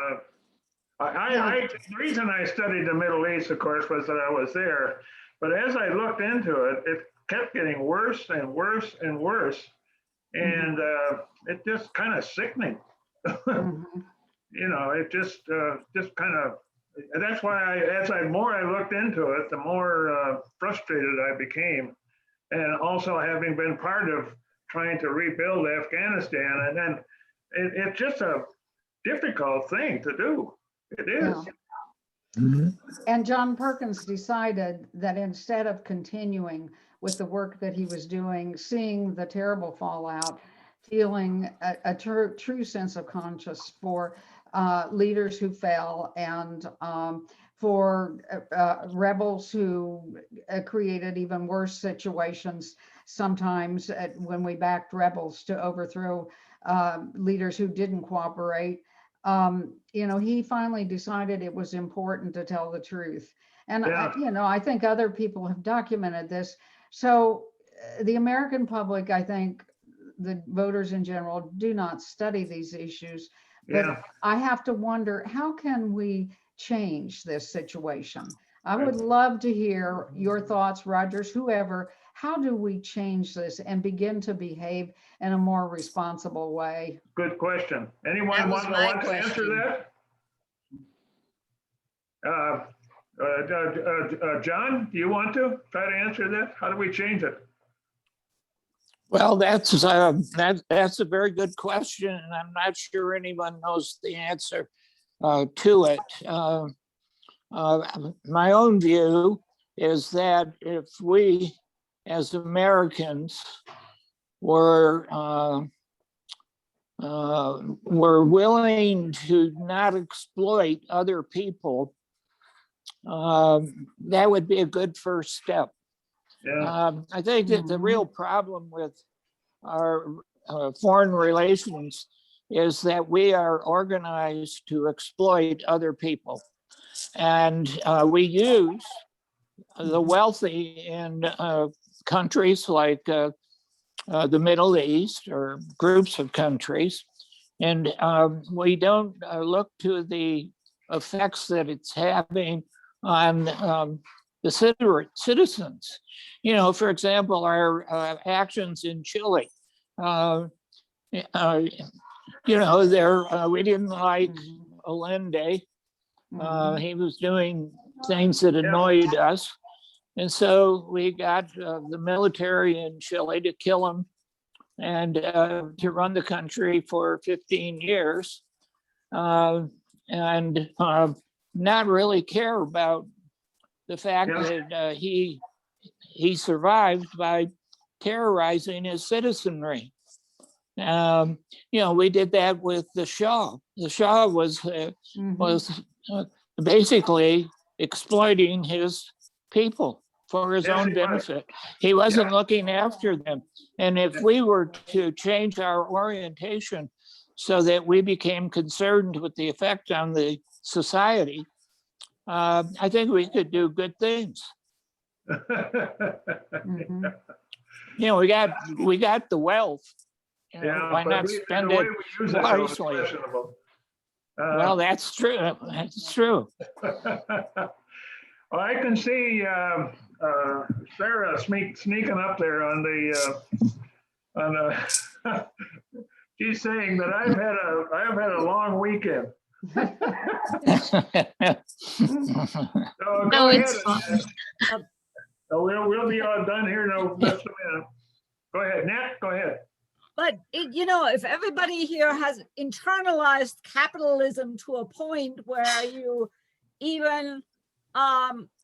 S1: reason I studied the Middle East, of course, was that I was there. But as I looked into it, it kept getting worse and worse and worse. And it just kind of sickening. It just kind of, that's why as I looked into it, the more frustrated I became. And also having been part of trying to rebuild Afghanistan, and then it's just a difficult thing to do. It is.
S10: Yeah. And John Perkins decided that instead of continuing with the work that he was doing, seeing the terrible fallout, feeling a true sense of conscience for leaders who fell and for rebels who created even worse situations sometimes when we backed rebels to overthrow leaders who didn't cooperate. He finally decided it was important to tell the truth. And, I think other people have documented this. So the American public, I think the voters in general do not study these issues, but I have to wonder, how can we change this situation? I would love to hear your thoughts, Rogers, whoever. How do we change this and begin to behave in a more responsible way?
S1: Good question. Anyone want to answer that? John, do you want to try to answer that? How do we change it?
S5: Well, that's a very good question, and I'm not sure anyone knows the answer to it. My own view is that if we, as Americans, were willing to not exploit other people, that would be a good first step. I think that the real problem with our foreign relations is that we are organized to exploit other people. And we use the wealthy in countries like the Middle East or groups of countries. And we don't look to the effects that it's having on the citizens. For example, our actions in Chile. We didn't like Allende. He was doing things that annoyed us. And so we got the military in Chile to kill him and to run the country for 15 years and not really care about the fact that he survived by terrorizing his citizenry. We did that with the Shah. The Shah was basically exploiting his people for his own benefit. He wasn't looking after them. And if we were to change our orientation so that we became concerned with the effect on the society, I think we could do good things. We got the wealth. Why not spend it wisely? Well, that's true. That's true.
S1: Well, I can see Sarah sneaking up there on the. She's saying that I've had a long weekend. So
S2: No, it's fine.
S1: We'll be all done here in just a minute. Go ahead, Nat. Go ahead.
S4: But if everybody here has internalized capitalism to a point where you even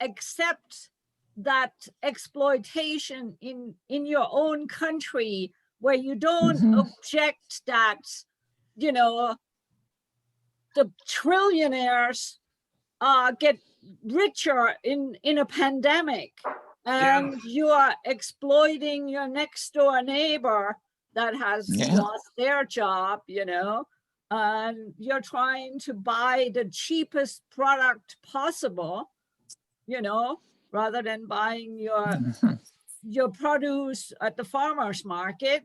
S4: accept that exploitation in your own country, where you don't object that, the trillionaires get richer in a pandemic, and you are exploiting your next door neighbor that has lost their job, and you're trying to buy the cheapest product possible, rather than buying your produce at the farmer's market.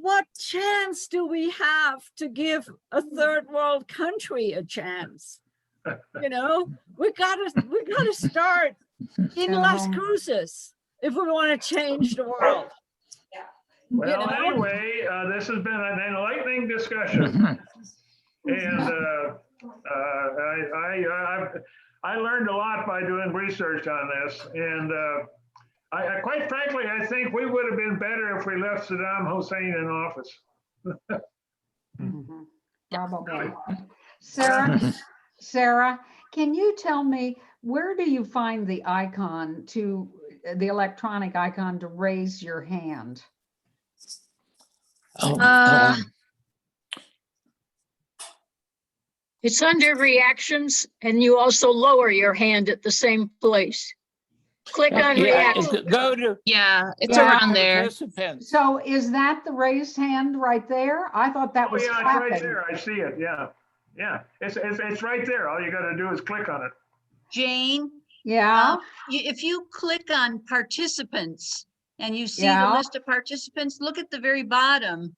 S4: What chance do we have to give a third world country a chance? We gotta start in Las Cruces if we want to change the world.
S1: Well, anyway, this has been an enlightening discussion, and I learned a lot by doing research on this. And I quite frankly, I think we would have been better if we left Saddam Hussein in office.
S10: Probably. Sarah, can you tell me, where do you find the icon the electronic icon to raise your hand?
S2: It's under reactions and you also lower your hand at the same place. Click on
S5: Yeah,
S2: reactions.
S5: go to
S12: Yeah, it's
S10: Yeah.
S12: around there.
S5: participants.
S10: So is that the raised hand right there? I thought that
S1: Oh,
S10: was
S1: yeah, it's right
S10: clapping.
S1: there. I see it. Yeah. Yeah. It's right there. All you got to do is click on it.
S13: Jane,
S10: Yeah,
S13: if you click on participants and you see the
S10: Yeah.
S13: list of participants, look at the very bottom.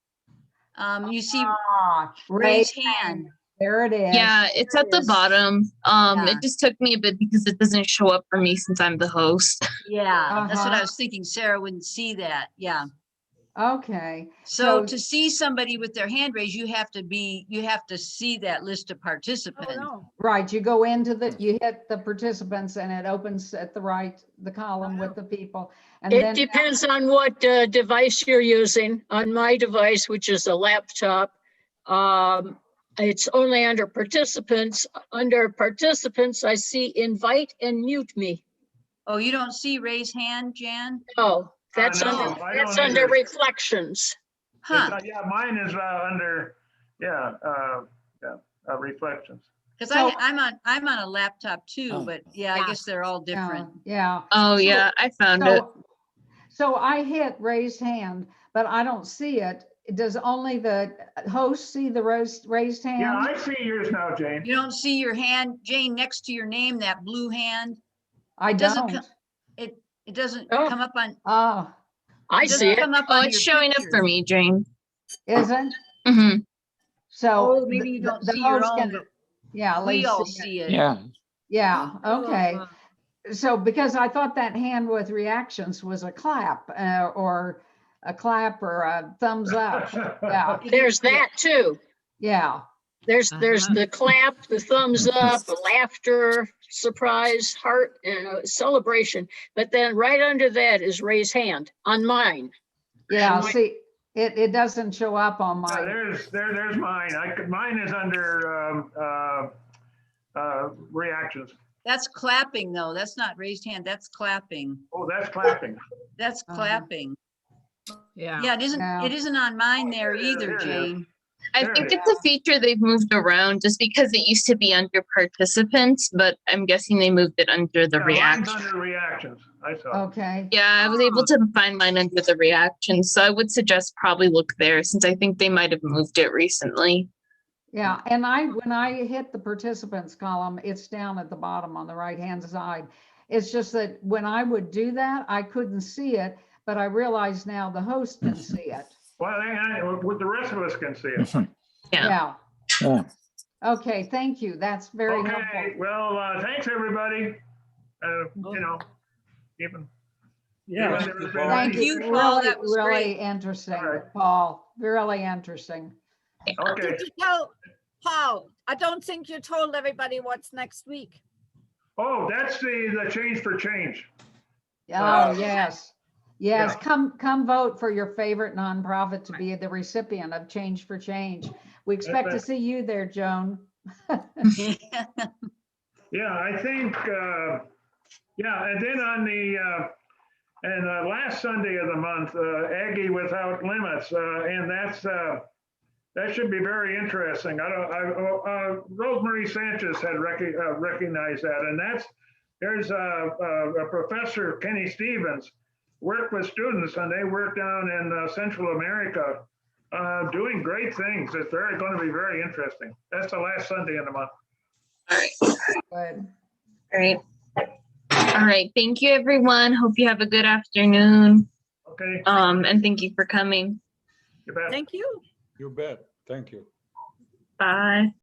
S13: You see
S10: ah,
S13: raise hand.
S10: there it is.
S12: Yeah, it's
S10: There
S12: at
S10: it
S12: the
S10: is.
S12: bottom.
S13: Yeah.
S12: It just took me a bit because it doesn't show up for me since I'm the host.
S13: Yeah, that's what I
S10: Uh-huh.
S13: was thinking. Sarah wouldn't see that. Yeah.
S10: Okay,
S13: So
S10: So-
S13: to see somebody with their hand raised, you have to see that list of
S4: Oh,
S13: participants.
S4: no.
S10: right, you go into you hit the participants and it opens at the right, the column with the people. And
S2: It
S10: then,
S2: depends on what device you're using. On my device, which is a laptop, it's only under participants. Under participants, I see invite and mute me.
S13: Oh, you don't see raise hand, Jan?
S2: Oh, that's
S1: No,
S2: under,
S1: I
S2: that's
S1: don't
S2: under
S1: either.
S2: reflections.
S13: Huh,
S1: Yeah, mine is under, reflections.
S13: because
S10: So-
S13: I'm on a laptop too,
S5: Oh.
S13: but yeah, I
S10: Yeah.
S13: guess they're all different.
S10: yeah.
S12: Oh,
S10: So-
S12: yeah, I found it.
S10: So I hit raised hand, but I don't see it. Does only the host see the raised hand?
S1: Yeah, I see yours now, Jane.
S13: You don't see your hand, Jane, next to your name, that blue hand?
S10: I
S13: it doesn't
S10: don't.
S13: It doesn't
S2: Oh.
S13: come up on,
S10: Oh,
S2: I
S13: it doesn't
S2: see it.
S13: come up
S12: Oh,
S13: on
S12: it's
S13: your
S12: showing up
S13: picture.
S12: for me, Jane.
S10: is it?
S12: Hmm.
S10: So.
S13: Oh, maybe you
S10: the-
S13: don't
S10: the
S13: see your
S10: host
S13: own,
S10: can-
S13: but
S10: Yeah,
S13: we all
S10: see it.
S13: see it.
S5: Yeah,
S10: Yeah, okay.
S4: Uh,
S10: So because I thought that hand with reactions was a clap or a clap or a thumbs up. Yeah,
S2: There's that too.
S10: yeah.
S2: There's
S13: Uh-huh.
S2: the clap, the thumbs up, laughter, surprise, heart, celebration. But then right under that is raise hand on mine.
S10: Yeah,
S2: Mine-
S10: see, it doesn't show up on
S1: Yeah,
S10: mine.
S1: there's mine. Mine is under reactions.
S13: That's clapping though. That's not raised hand. That's clapping.
S1: Oh, that's clapping.
S13: That's
S10: Uh-huh.
S13: clapping.
S4: Yeah.
S13: Yeah, it
S10: Yeah.
S13: isn't on mine there
S1: here it is,
S13: either,
S1: here it is.
S13: Jane.
S12: I
S1: There
S12: think
S1: it
S12: it's a feature they've moved around just because it used to be under participants, but I'm guessing they moved it under the
S1: Yeah, mine's
S12: reaction.
S1: under reactions. I saw.
S10: Okay,
S12: Yeah, I was able to find mine under the reaction, so I would suggest probably look there since I think they might have moved it recently.
S10: yeah. And when I hit the participants column, it's down at the bottom on the right-hand side. It's just that when I would do that, I couldn't see it, but I realize now the host can see it.
S1: Well, the rest of us can see it.
S12: Yeah.
S10: Yeah.
S5: yeah.
S10: Okay, thank you. That's very
S1: Okay,
S10: helpful.
S1: well, thanks, everybody. Even.
S3: Yeah.
S1: Thank
S3: Thank you,
S1: Paul.
S10: Thank
S13: Thank
S10: you.
S13: you, Paul.
S10: Really,
S13: That was
S10: really
S13: great.
S10: interesting,
S1: All right.
S10: Paul. Really interesting.
S1: Okay.
S4: Did you tell Paul? I don't think you told everybody what's next week.
S1: Oh, that's the change for change.
S10: Oh, yes. Yes,
S1: Yeah.
S10: come vote for your favorite nonprofit to be the recipient of Change for Change. We expect to
S1: right.
S10: see you there, Joan.
S1: Yeah, I think, and then on the last Sunday of the month, Aggie Without Limits, and that should be very interesting. Rosemary Sanchez had recognized that, and there's a professor, Kenny Stevens, worked with students, and they work down in Central America, doing great things. It's going to be very interesting. That's the last Sunday in the month.
S10: Good.
S12: Great. All right. Thank you, everyone. Hope you have a good afternoon.
S1: Okay.
S12: And thank you for coming.
S1: You bet.
S4: Thank you.
S11: You bet. Thank you.
S12: Bye.